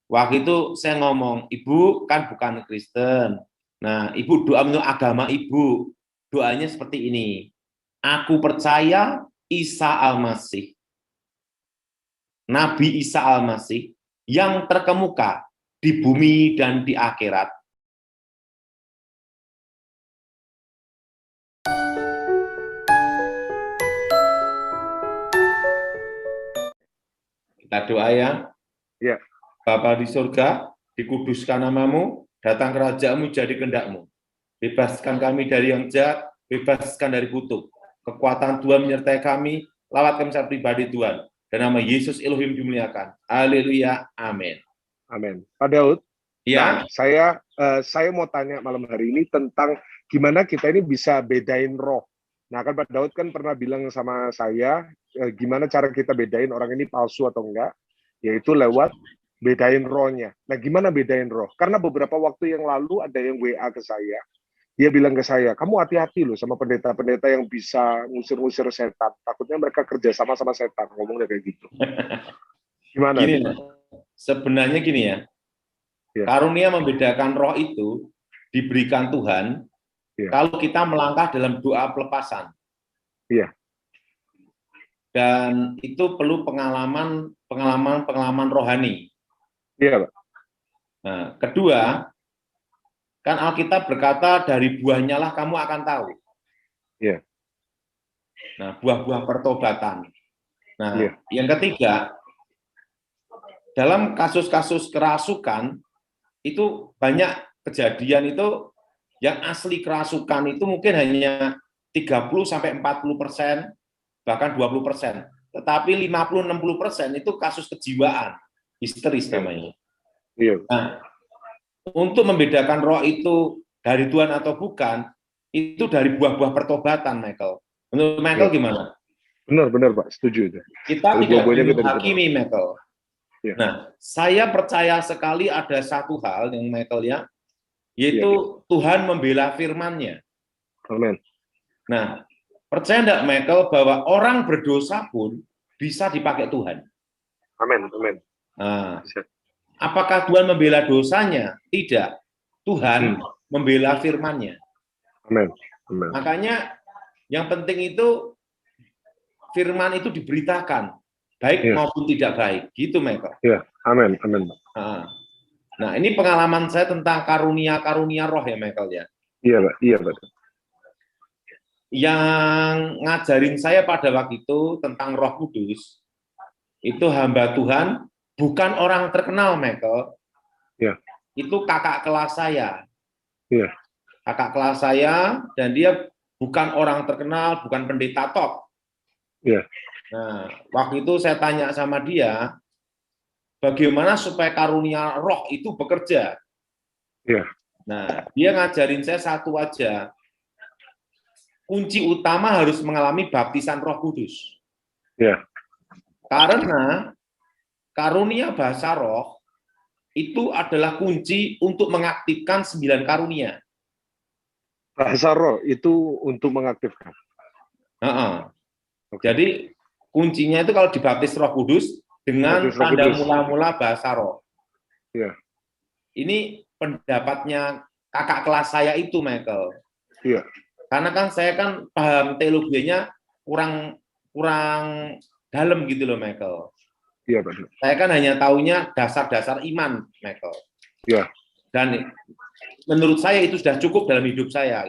Waktu itu saya ngomong, Ibu kan bukan Kristen. Nah, Ibu doa menurut agama Ibu. Doanya seperti ini. Aku percaya Isa Al-Masih, Nabi Isa Al-Masih, yang terkemuka di bumi dan di akhirat. Kita doa ya. Ya. Bapa di surga, dikuduskan namamu, datang kerajaanmu jadi kehendak-Mu. Bebaskan kami dari yang jahat, bebaskan dari kutuk. Kekuatan Tuhan menyertai kami, lawat kami secara pribadi Tuhan. Dan nama Yesus Elohim dimuliakan. Haleluya, amin. Amin. Pak Daud, Ya, nah saya mau tanya malam hari ini tentang gimana kita ini bisa bedain roh. Nah kan Pak Daud kan pernah bilang sama saya, gimana cara kita bedain orang ini palsu atau enggak, yaitu lewat bedain rohnya. Nah gimana bedain roh? Karena beberapa waktu yang lalu ada yang WA ke saya, dia bilang ke saya, kamu hati-hati loh sama pendeta-pendeta yang bisa ngusir-ngusir setan. Takutnya mereka kerja sama setan, ngomongnya kayak gitu. Gimana gini, tuh, Pak? sebenarnya gini ya, Ya, karunia membedakan roh itu diberikan Tuhan ya, kalau kita melangkah dalam doa pelepasan. iya, Dan itu perlu pengalaman rohani. iya, Pak. Nah, kedua, kan Alkitab berkata dari buahnya lah kamu akan tahu. Iya, Nah, buah-buah pertobatan. Nah, iya, yang ketiga, dalam kasus-kasus kerasukan itu banyak kejadian itu yang asli kerasukan itu mungkin hanya 30-40%, bahkan 20%. Tetapi 50-60% itu kasus kejiwaan, histeris iya, namanya. iya. Nah, untuk membedakan roh itu dari Tuhan atau bukan, itu dari buah-buah pertobatan, Michael. Menurut Michael Iya. gimana? Benar, Pak. Setuju itu. Kita Dari tidak buah-buahnya boleh kita bisa tahu. menghakimi, Michael. Iya, Nah, saya percaya sekali ada satu hal yang Michael ya, iya. yaitu Tuhan membela firman-Nya. Amin. Nah, percaya enggak Michael bahwa orang berdosa pun bisa dipakai Tuhan? Amin, amin. Nah, Bisa. apakah Tuhan membela dosanya? Tidak. Tuhan membela firman-Nya. Amin, amin. Makanya yang penting itu firman itu diberitakan, baik Iya, maupun tidak baik. Gitu, Michael. iya. Amin, amin. Nah, ini pengalaman saya tentang karunia-karunia roh ya, Michael ya. Iya, Pak. Iya, Pak. Yang ngajarin saya pada waktu itu tentang Roh Kudus, itu hamba Tuhan, bukan orang terkenal, Michael. Iya, Itu kakak kelas saya. iya. Kakak kelas saya, dan dia bukan orang terkenal, bukan pendeta top. Iya, Nah, waktu itu saya tanya sama dia, bagaimana supaya karunia roh itu bekerja? iya. Nah, dia ngajarin saya satu aja, kunci utama harus mengalami baptisan Roh Kudus. Iya. Karena karunia bahasa roh itu adalah kunci untuk mengaktifkan 9 karunia. Bahasa roh itu untuk mengaktifkan. Oke. Jadi kuncinya itu kalau dibaptis Roh Kudus dengan Baptis Roh tanda Kudus. mula-mula bahasa roh. Iya, Ini pendapatnya kakak kelas saya itu, Michael. iya. Karena kan saya kan paham teologinya kurang dalam gitu loh, Michael. Iya, Pak. Saya kan hanya taunya dasar-dasar iman, Michael. Iya, Dan menurut saya itu sudah cukup dalam hidup saya.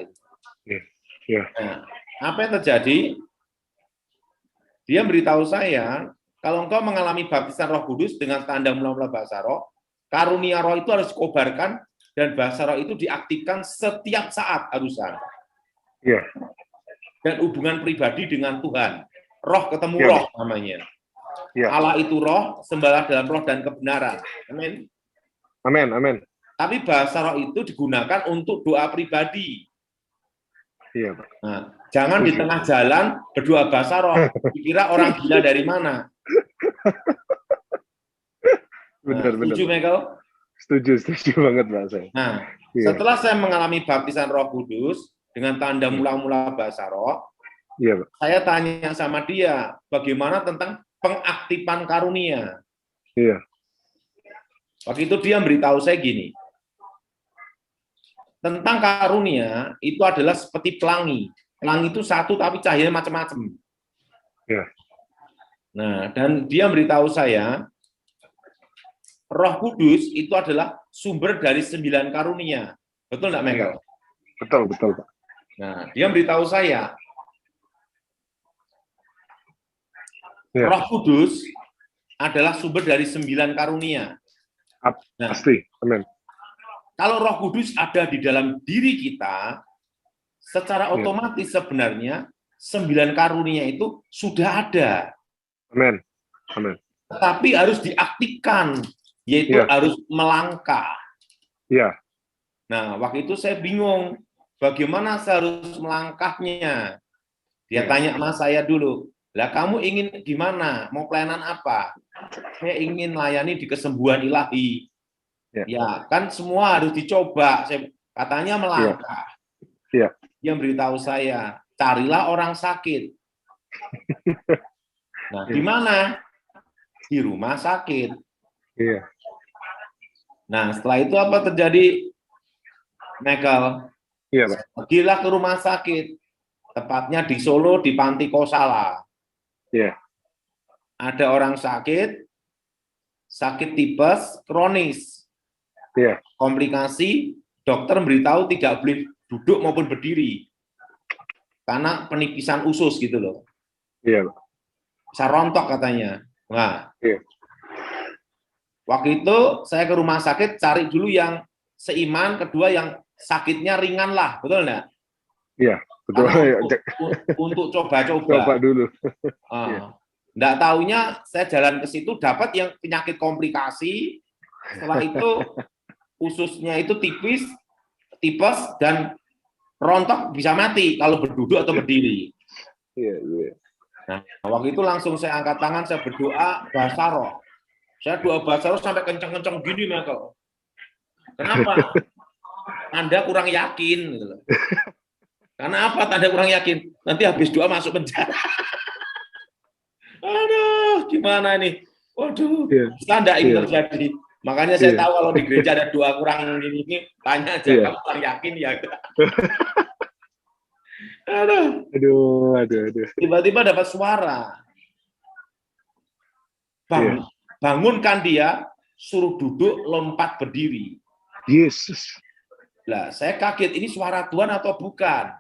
iya, iya. Nah, apa yang terjadi? Dia beritahu saya, kalau engkau mengalami baptisan Roh Kudus dengan tanda mula-mula bahasa roh, karunia roh itu harus dikobarkan dan bahasa roh itu diaktifkan setiap saat harusan. Iya. Dan hubungan pribadi dengan Tuhan. Roh ketemu Iya, roh Pak. namanya. Iya. Allah itu roh, sembahlah dalam roh dan kebenaran. Amin. Amin, amin. Tapi bahasa roh itu digunakan untuk doa pribadi. Iya, Pak. Nah, jangan di tengah jalan berdoa bahasa roh, dikira orang gila dari mana. Nah, Benar, benar. setuju, Michael? Setuju banget, Pak. Saya. Nah, Iya. setelah saya mengalami baptisan Roh Kudus dengan tanda mula-mula bahasa roh, Iya, Pak. saya tanya sama dia, bagaimana tentang pengaktifan karunia? Iya. Waktu itu dia beritahu saya gini, tentang karunia itu adalah seperti pelangi. Pelangi itu satu tapi cahayanya macam-macam. Ya. Nah, dan dia beritahu saya, Roh Kudus itu adalah sumber dari 9 karunia. Betul nggak, Michael? Ya. Betul, Pak. Nah, dia beritahu saya, Ya. Roh Kudus adalah sumber dari 9 karunia. Nah, pasti, amin. kalau Roh Kudus ada di dalam diri kita, secara otomatis sebenarnya 9 karunia itu sudah ada. Amin. Amin. Tetapi harus diaktifkan, yaitu harus melangkah. Iya. Nah, waktu itu saya bingung, bagaimana saya harus melangkahnya. Dia tanya sama saya dulu, lah kamu ingin gimana? Mau pelayanan apa? Saya ingin melayani di kesembuhan ilahi. Ya, kan semua harus dicoba. Katanya melangkah. Iya. Dia beritahu saya, carilah orang sakit. Nah, di mana? Di rumah sakit. Iya. Nah, setelah itu apa terjadi, Michael? Iya, Pak. Pergilah ke rumah sakit, tepatnya di Solo, di Panti Kosala. Iya. Ada orang sakit tipes kronis. Iya. Komplikasi, dokter memberitahu tidak boleh duduk maupun berdiri. Karena penipisan usus gitu loh. Iya, Pak. Bisa rontok katanya. Nah, iya. Waktu itu saya ke rumah sakit cari dulu yang seiman, kedua yang sakitnya ringan lah, betul nggak? Iya, betul. Untuk coba-coba. Coba dulu. Nggak taunya saya jalan ke situ dapat yang penyakit komplikasi. Setelah itu ususnya itu tipes dan rontok bisa mati kalau berduduk atau berdiri. Iya, iya. Nah, waktu itu langsung saya angkat tangan, saya berdoa bahasa roh. Saya doa bahasa roh sampai kencang-kencang gini, Michael. Kenapa? Anda kurang yakin. Gitu. Karena apa tanda kurang yakin? Nanti habis doa masuk penjara. Aduh, gimana ini? Waduh, tanda ini terjadi. Makanya saya tahu kalau di gereja ada doa kurang ini tanya aja, kamu kurang yakin ya? Aduh. Tiba-tiba dapat suara. Bangunkan dia, suruh duduk, lompat berdiri. Yesus. Lah, saya kaget, ini suara Tuhan atau bukan?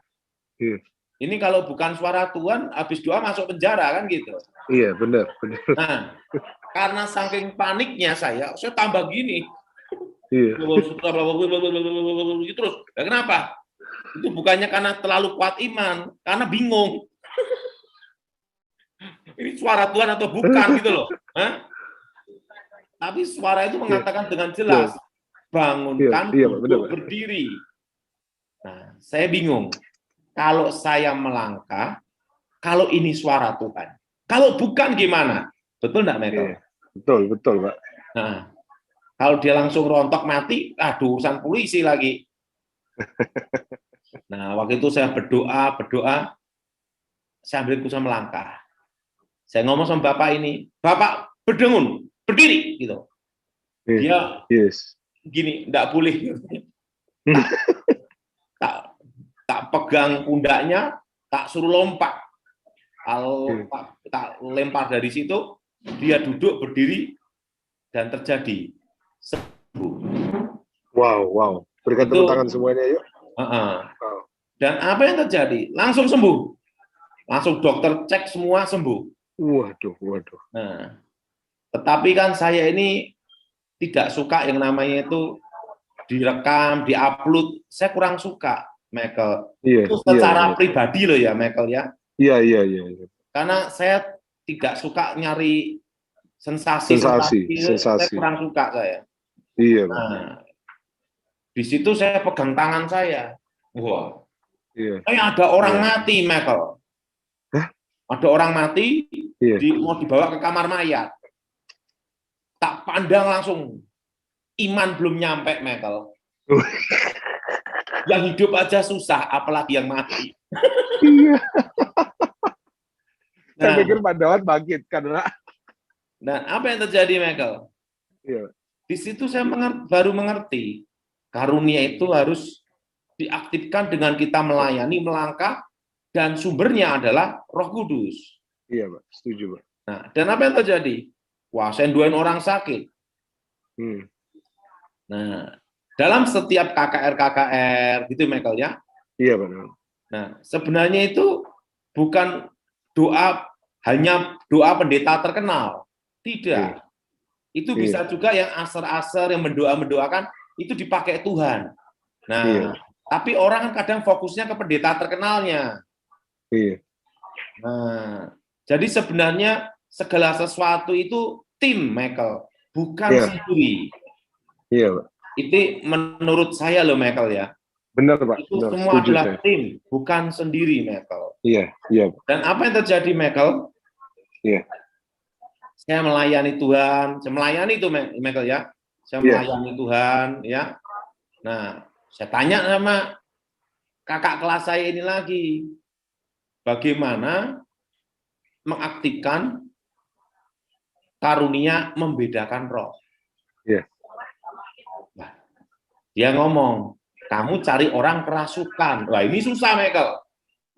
Ini kalau bukan suara Tuhan, habis doa masuk penjara, kan gitu. Iya, benar. Nah, karena saking paniknya saya tambah gini. Iya. Terus, kenapa? Itu bukannya karena terlalu kuat iman, karena bingung. Ini suara Tuhan atau bukan gitu loh. Tapi suara itu mengatakan dengan jelas, bangunkan duduk berdiri. Nah, saya bingung. Kalau saya melangkah, kalau ini suara Tuhan. Kalau bukan gimana? Betul nggak, Michael? Betul, Pak. Nah, kalau dia langsung rontok mati, aduh, urusan polisi lagi. Nah, waktu itu saya berdoa, sambil berusaha melangkah. Saya ngomong sama Bapak ini, Bapak berdengun, berdiri, gitu. Dia gini, nggak boleh. Tak pegang pundaknya, tak suruh lompat. Kalau tak lempar dari situ, dia duduk, berdiri, dan terjadi sembuh. Wow. Berikan tepuk tangan semuanya, yuk. Dan apa yang terjadi? Langsung sembuh. Langsung dokter cek semua sembuh. Waduh. Nah, tetapi kan saya ini tidak suka yang namanya itu direkam, diupload. Saya kurang suka, Michael. Itu secara pribadi loh ya, Michael ya. Iya. Karena saya tidak suka nyari sensasi. Saya kurang suka saya. Iya. Nah, di situ saya pegang tangan saya. Wah. Iya. Ada orang mati, Michael. Ada orang mati, mau dibawa ke kamar mayat. Tak pandang langsung. Iman belum nyampe, Michael. Yang hidup aja susah, apalagi yang mati. Iya. Saya pikir Pak Dawat bangkit karena. Nah, apa yang terjadi, Michael? Iya. Di situ saya baru mengerti karunia itu harus diaktifkan dengan kita melayani, melangkah, dan sumbernya adalah Roh Kudus. Iya, Pak. Setuju, Pak. Nah, dan apa yang terjadi? Wah, saya doain orang sakit. Nah, dalam setiap KKR gitu, Michael ya. Iya, Pak. Nah, sebenarnya itu bukan hanya doa pendeta terkenal. Tidak. Itu bisa juga yang aser-aser, yang mendoakan, itu dipakai Tuhan. Nah, tapi orang kan kadang fokusnya ke pendeta terkenalnya. Nah, jadi sebenarnya segala sesuatu itu tim, Michael, bukan sendiri. Iya, Pak. Itu menurut saya loh, Michael ya. Benar, Pak. Itu benar. semua Setuju, adalah saya. tim, bukan sendiri, Michael. Iya, Pak. Dan apa yang terjadi, Michael? Iya. Saya melayani Tuhan, saya melayani itu, Michael ya. Saya melayani Tuhan, ya. Nah, saya tanya sama kakak kelas saya ini lagi, bagaimana mengaktifkan karunia membedakan roh. Nah, dia ngomong, kamu cari orang kerasukan. Wah, ini susah, Michael.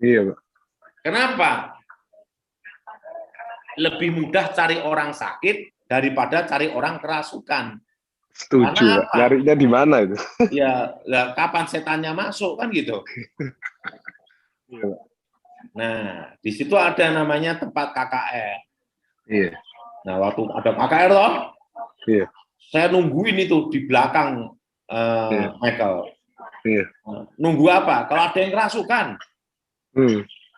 Iya, Pak. Kenapa? Lebih mudah cari orang sakit daripada cari orang kerasukan. Setuju, Pak. Nyarinya di mana itu? Ya, kapan setannya masuk kan gitu. Iya, Pak. Nah, di situ ada namanya tempat KKR. Iya. Nah, waktu ada KKR loh, saya nungguin itu di belakang Michael. Iya. Nunggu apa? Kalau ada yang kerasukan.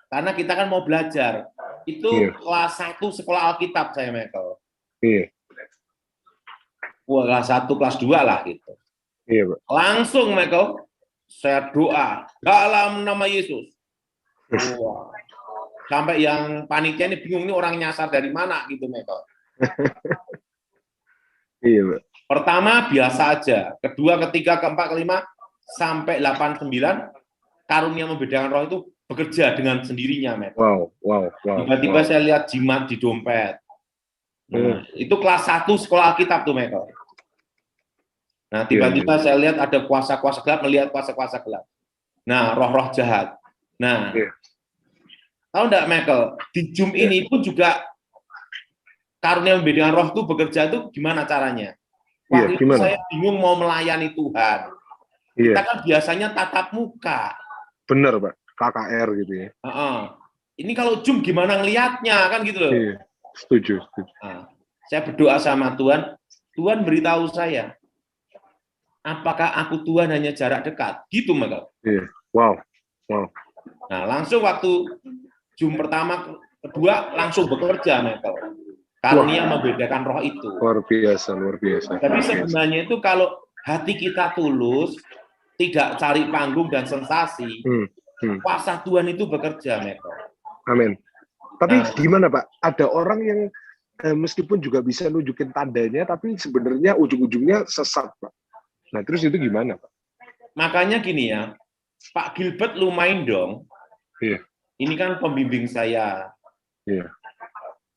Karena kita kan mau belajar. Itu kelas 1 sekolah Alkitab saya, Michael. Iya. Wah, kelas 1, kelas 2 lah gitu. Iya, Pak. Langsung, Michael, saya doa dalam nama Yesus. Wah. Sampai yang panitia ini bingung, ini orang nyasar dari mana gitu, Michael. Iya, Pak. Pertama biasa aja, kedua, ketiga, keempat, kelima, sampai 8, 9, karunia membedakan roh itu bekerja dengan sendirinya, Michael. Wow. Tiba-tiba saya lihat jimat di dompet. Nah, itu kelas 1 sekolah Alkitab tuh, Michael. Nah, tiba-tiba saya lihat ada kuasa-kuasa gelap, melihat kuasa-kuasa gelap. Nah, roh-roh jahat. Nah, tahu enggak, Michael, di Zoom ini pun juga karunia membedakan roh itu bekerja itu gimana caranya? Waktu itu saya bingung mau melayani Tuhan. Kita kan biasanya tatap muka. Bener, Pak. KKR gitu ya. Ini kalau Zoom gimana ngelihatnya kan gitu loh. Iya. Setuju. Nah, saya berdoa sama Tuhan, Tuhan beritahu saya, apakah aku Tuhan hanya jarak dekat? Gitu, Michael. Iya. Wow. Nah, langsung waktu Zoom pertama, kedua, langsung bekerja, Michael. Karunia membedakan roh itu. Luar biasa. Tapi sebenarnya itu kalau hati kita tulus, tidak cari panggung dan sensasi, kuasa Tuhan itu bekerja, Michael. Amin. Tapi gimana, Pak? Ada orang yang meskipun juga bisa nunjukin tandanya, tapi sebenarnya ujung-ujungnya sesat, Pak. Nah, terus itu gimana, Pak? Makanya gini ya, Pak Gilbert lumayan dong. Iya. Ini kan pembimbing saya. Iya.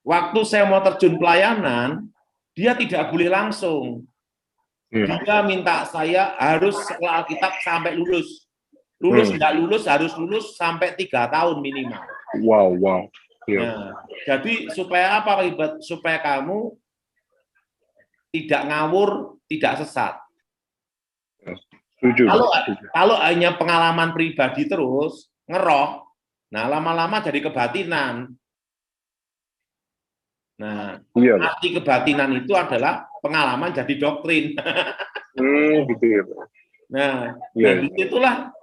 Waktu saya mau terjun pelayanan, dia tidak boleh langsung. Dia minta saya harus sekolah Alkitab sampai lulus. Tidak lulus, harus lulus sampai 3 tahun minimal. Wow. Nah, jadi supaya apa, Pak Gilbert? Supaya kamu tidak ngawur, tidak sesat. Setuju. Kalau hanya pengalaman pribadi terus, ngeroh, nah lama-lama jadi kebatinan. Nah, arti kebatinan itu adalah pengalaman jadi doktrin. Gitu ya, Pak. Nah, dan disitulah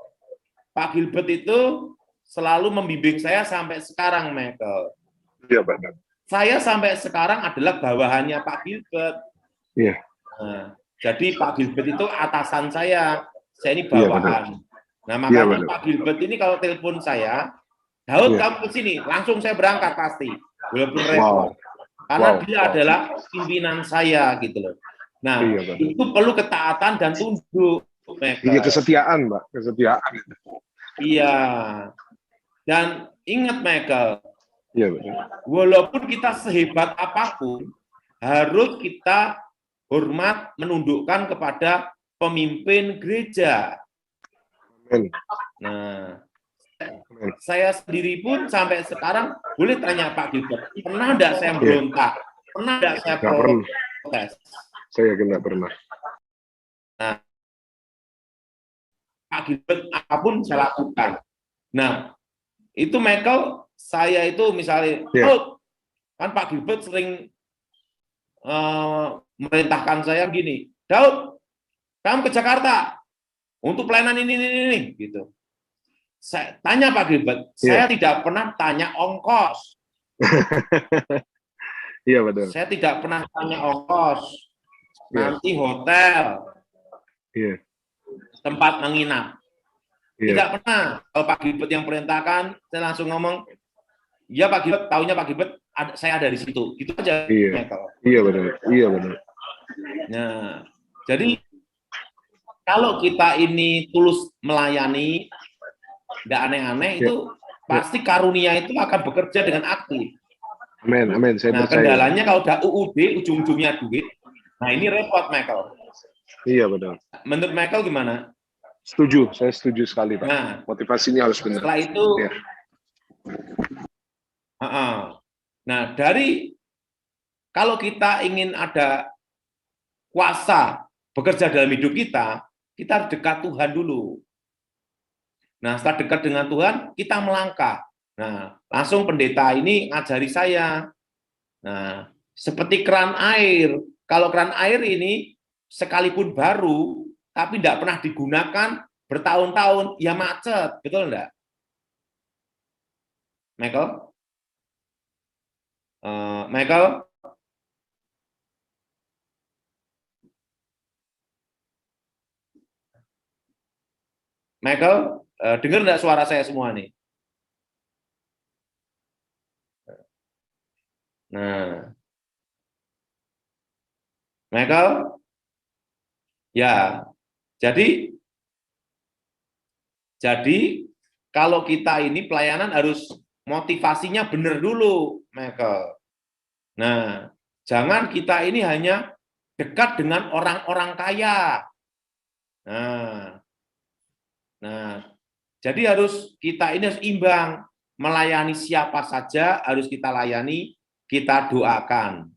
Pak Gilbert itu selalu membimbing saya sampai sekarang, Michael. Iya, Pak. Saya sampai sekarang adalah bawahannya Pak Gilbert. Iya. Nah, jadi Pak Gilbert itu atasan saya ini bawahan. Nah, makanya Pak Gilbert ini kalau telepon saya, Daud kamu ke sini, langsung saya berangkat pasti. Walaupun repot. Karena dia adalah pimpinan saya gitu loh. Nah, itu perlu ketaatan dan tunduk. Iya, kesetiaan, Pak. Kesetiaan. Iya. Dan ingat, Michael, iya, betul. Walaupun kita sehebat apapun, harus kita hormat, menundukkan kepada pemimpin gereja. Amin. Nah, Amin. saya sendiri pun sampai sekarang boleh tanya Pak Gilbert, pernah enggak saya berontak? Pernah enggak saya Nggak pernah. protes? Saya yakin nggak pernah. Nah, Pak Gilbert apapun saya lakukan. Nah, itu Michael, saya itu misalnya, kan Pak Gilbert sering merintahkan saya gini, Daud, kamu ke Jakarta untuk pelayanan ini, gitu. Saya tanya Pak Gilbert, saya tidak pernah tanya ongkos. Iya betul. Saya tidak pernah tanya ongkos, nanti hotel, tempat menginap. Tidak pernah. Kalau Pak Gilbert yang perintahkan, saya langsung ngomong, ya Pak Gilbert, tahunya Pak Gilbert, saya ada di situ. Gitu aja. Iya benar. Iya benar. Nah, jadi kalau kita ini tulus melayani, tidak aneh-aneh, itu pasti karunia itu akan bekerja dengan aktif. Amin, amin. Nah, kendalanya kalau udah UUD, ujung-ujungnya duit, nah ini repot, Michael. Iya, betul. Menurut Michael gimana? Setuju, saya setuju sekali, Pak. Nah, motivasinya harus benar. Setelah itu, nah dari, kalau kita ingin ada kuasa bekerja dalam hidup kita, kita harus dekat Tuhan dulu. Nah, setelah dekat dengan Tuhan, kita melangkah. Nah, langsung pendeta ini ngajari saya. Nah, seperti keran air. Kalau keran air ini sekalipun baru, tapi tidak pernah digunakan bertahun-tahun, ya macet. Betul enggak? Michael? Michael? Michael, dengar enggak suara saya semua nih? Nah, Michael, ya, jadi kalau kita ini pelayanan harus motivasinya benar dulu, Michael. Nah, jangan kita ini hanya dekat dengan orang-orang kaya. Nah, jadi kita ini harus imbang, melayani siapa saja harus kita layani, kita doakan.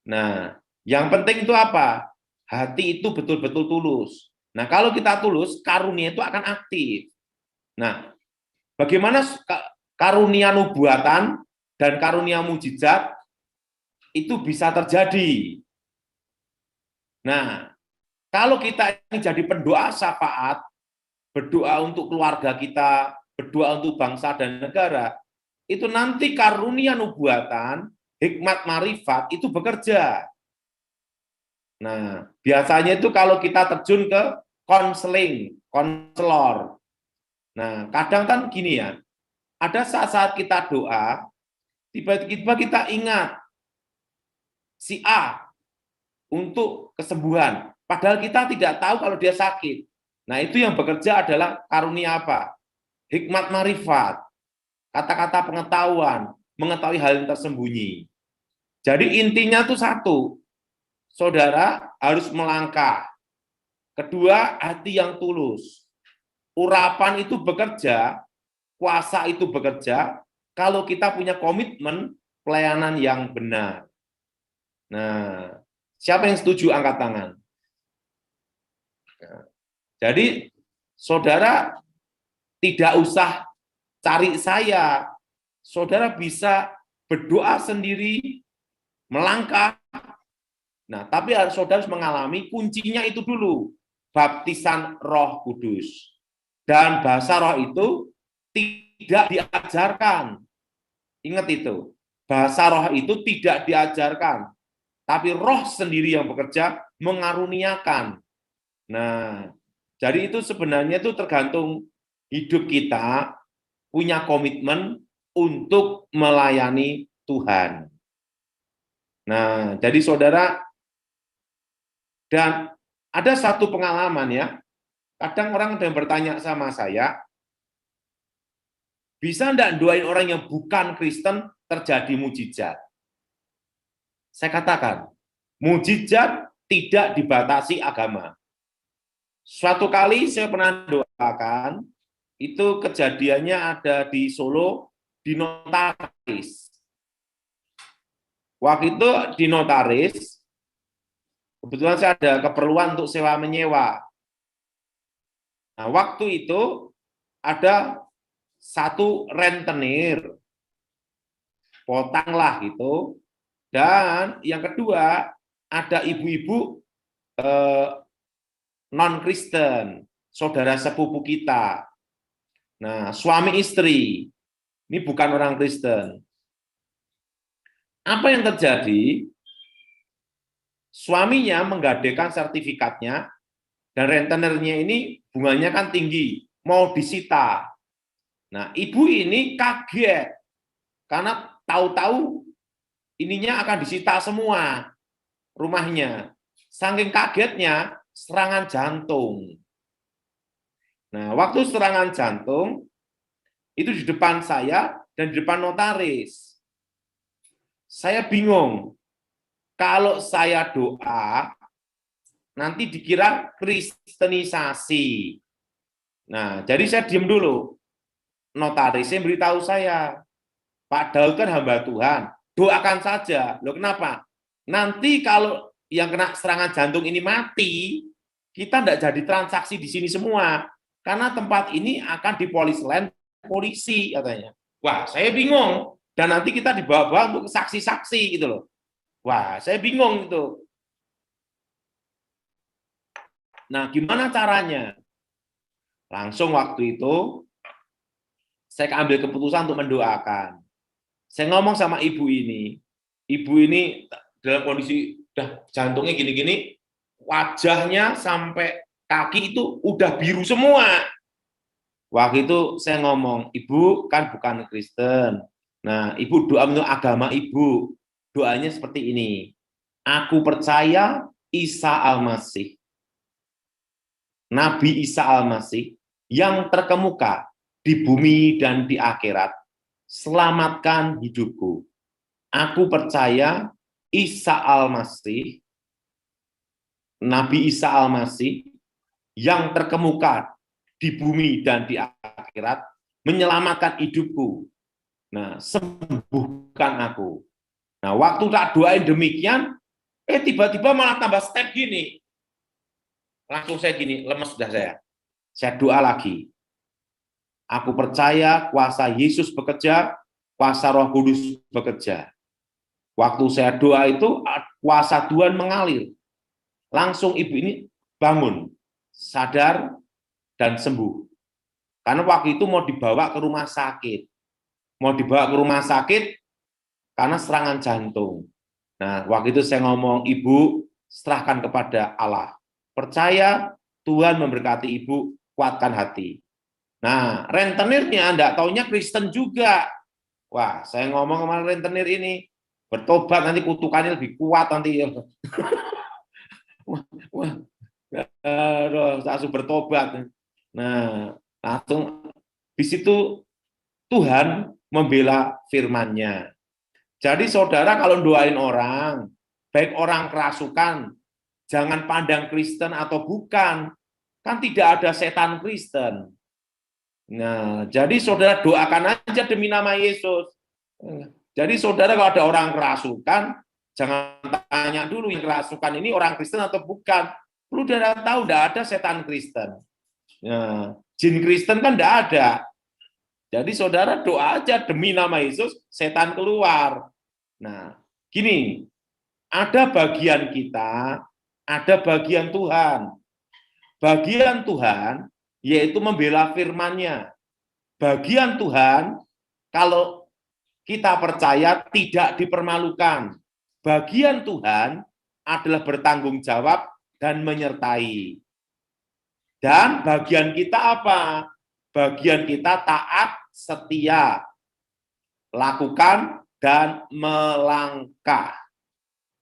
Nah, yang penting itu apa? Hati itu betul-betul tulus. Nah, kalau kita tulus, karunia itu akan aktif. Nah, bagaimana karunia nubuatan dan karunia mujizat itu bisa terjadi? Nah, kalau kita ini jadi pendoa syafaat, berdoa untuk keluarga kita, berdoa untuk bangsa dan negara, itu nanti karunia nubuatan, hikmat marifat itu bekerja. Nah, biasanya itu kalau kita terjun ke konselor. Nah, kadang kan gini ya, ada saat-saat kita doa, tiba-tiba kita ingat si A untuk kesembuhan, padahal kita tidak tahu kalau dia sakit. Nah, itu yang bekerja adalah karunia apa? Hikmat marifat, kata-kata pengetahuan, mengetahui hal yang tersembunyi. Jadi intinya itu satu, saudara harus melangkah. Kedua, hati yang tulus. Urapan itu bekerja, kuasa itu bekerja, kalau kita punya komitmen pelayanan yang benar. Nah, siapa yang setuju angkat tangan? Jadi, saudara tidak usah cari saya. Saudara bisa berdoa sendiri, melangkah. Nah, tapi saudara harus mengalami kuncinya itu dulu, baptisan Roh Kudus. Dan bahasa roh itu tidak diajarkan. Ingat itu, bahasa roh itu tidak diajarkan. Tapi roh sendiri yang bekerja mengaruniakan. Nah, jadi itu sebenarnya itu tergantung hidup kita punya komitmen untuk melayani Tuhan. Nah, jadi saudara, dan ada satu pengalaman ya, kadang orang ada yang bertanya sama saya, bisa enggak doain orang yang bukan Kristen terjadi mujizat? Saya katakan, mujizat tidak dibatasi agama. Suatu kali saya pernah doakan, itu kejadiannya ada di Solo, di notaris. Waktu itu di notaris, kebetulan saya ada keperluan untuk sewa menyewa. Nah, waktu itu ada satu rentenir, potang lah gitu. Dan yang kedua, ada ibu-ibu non-Kristen, saudara sepupu kita. Nah, suami istri, ini bukan orang Kristen. Apa yang terjadi? Suaminya menggadaikan sertifikatnya, dan rentenernya ini bunganya kan tinggi, mau disita. Nah, ibu ini kaget, karena tahu-tahu ininya akan disita semua rumahnya. Saking kagetnya, serangan jantung. Nah, waktu serangan jantung, itu di depan saya dan di depan notaris. Saya bingung, kalau saya doa, nanti dikira kristenisasi. Nah, jadi saya diam dulu. Notarisnya beritahu saya, Pak Daud kan hamba Tuhan, doakan saja. Loh kenapa? Nanti kalau yang kena serangan jantung ini mati, kita tidak jadi transaksi di sini semua. Karena tempat ini akan dipolis lain polisi, katanya. Wah, saya bingung. Dan nanti kita dibawa-bawa untuk saksi-saksi gitu loh. Wah, saya bingung itu. Nah, gimana caranya? Langsung waktu itu, saya ambil keputusan untuk mendoakan. Saya ngomong sama ibu ini dalam kondisi udah jantungnya gini-gini, wajahnya sampai kaki itu udah biru semua. Waktu itu saya ngomong, ibu kan bukan Kristen. Nah, ibu doa untuk agama ibu. Doanya seperti ini. Aku percaya Isa Al-Masih, Nabi Isa Al-Masih, yang terkemuka di bumi dan di akhirat, selamatkan hidupku. Aku percaya Isa Al-Masih, Nabi Isa Al-Masih, yang terkemuka di bumi dan di akhirat, menyelamatkan hidupku. Nah, sembuhkan aku. Nah, waktu tak doain demikian, tiba-tiba malah tambah step gini. Langsung saya gini, lemes sudah saya. Saya doa lagi. Aku percaya kuasa Yesus bekerja, kuasa Roh Kudus bekerja. Waktu saya doa itu, kuasa Tuhan mengalir. Langsung ibu ini bangun, sadar, dan sembuh. Karena waktu itu mau dibawa ke rumah sakit. Mau dibawa ke rumah sakit karena serangan jantung. Nah, waktu itu saya ngomong, ibu, serahkan kepada Allah. Percaya, Tuhan memberkati ibu, kuatkan hati. Nah, rentenirnya, enggak taunya Kristen juga. Wah, saya ngomong sama rentenir ini, bertobat nanti kutukannya lebih kuat nanti. Wah, langsung bertobat. Nah, langsung di situ Tuhan membela firman-Nya. Jadi saudara kalau doain orang, baik orang kerasukan, jangan pandang Kristen atau bukan. Kan tidak ada setan Kristen. Nah, jadi saudara doakan aja demi nama Yesus. Jadi saudara kalau ada orang kerasukan, jangan tanya dulu yang kerasukan ini orang Kristen atau bukan. Perlu sudah tahu, tidak ada setan Kristen. Nah, jin Kristen kan tidak ada. Jadi saudara doa aja demi nama Yesus, setan keluar. Nah, gini, ada bagian kita, ada bagian Tuhan. Bagian Tuhan yaitu membela firman-Nya. Bagian Tuhan, kalau kita percaya tidak dipermalukan. Bagian Tuhan adalah bertanggung jawab dan menyertai. Dan bagian kita apa? Bagian kita taat, setia, lakukan, dan melangkah.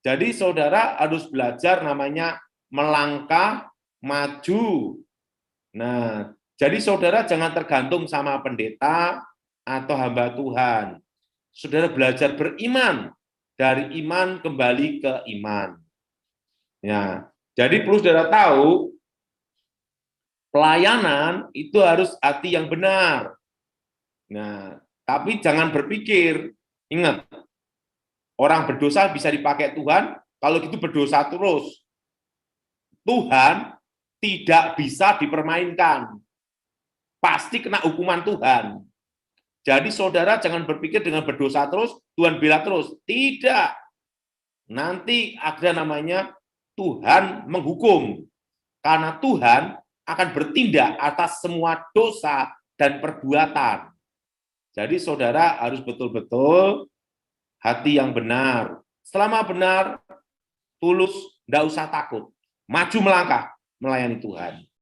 Jadi saudara harus belajar namanya melangkah, maju. Nah, jadi saudara jangan tergantung sama pendeta atau hamba Tuhan. Saudara belajar beriman, dari iman kembali ke iman. Ya, jadi perlu saudara tahu, pelayanan itu harus hati yang benar. Nah, tapi jangan berpikir, ingat, orang berdosa bisa dipakai Tuhan, kalau gitu berdosa terus. Tuhan tidak bisa dipermainkan. Pasti kena hukuman Tuhan. Jadi saudara jangan berpikir dengan berdosa terus, Tuhan bela terus. Tidak. Nanti ada namanya Tuhan menghukum. Karena Tuhan akan bertindak atas semua dosa dan perbuatan. Jadi saudara harus betul-betul hati yang benar. Selama benar, tulus, tidak usah takut. Maju melangkah, melayani Tuhan.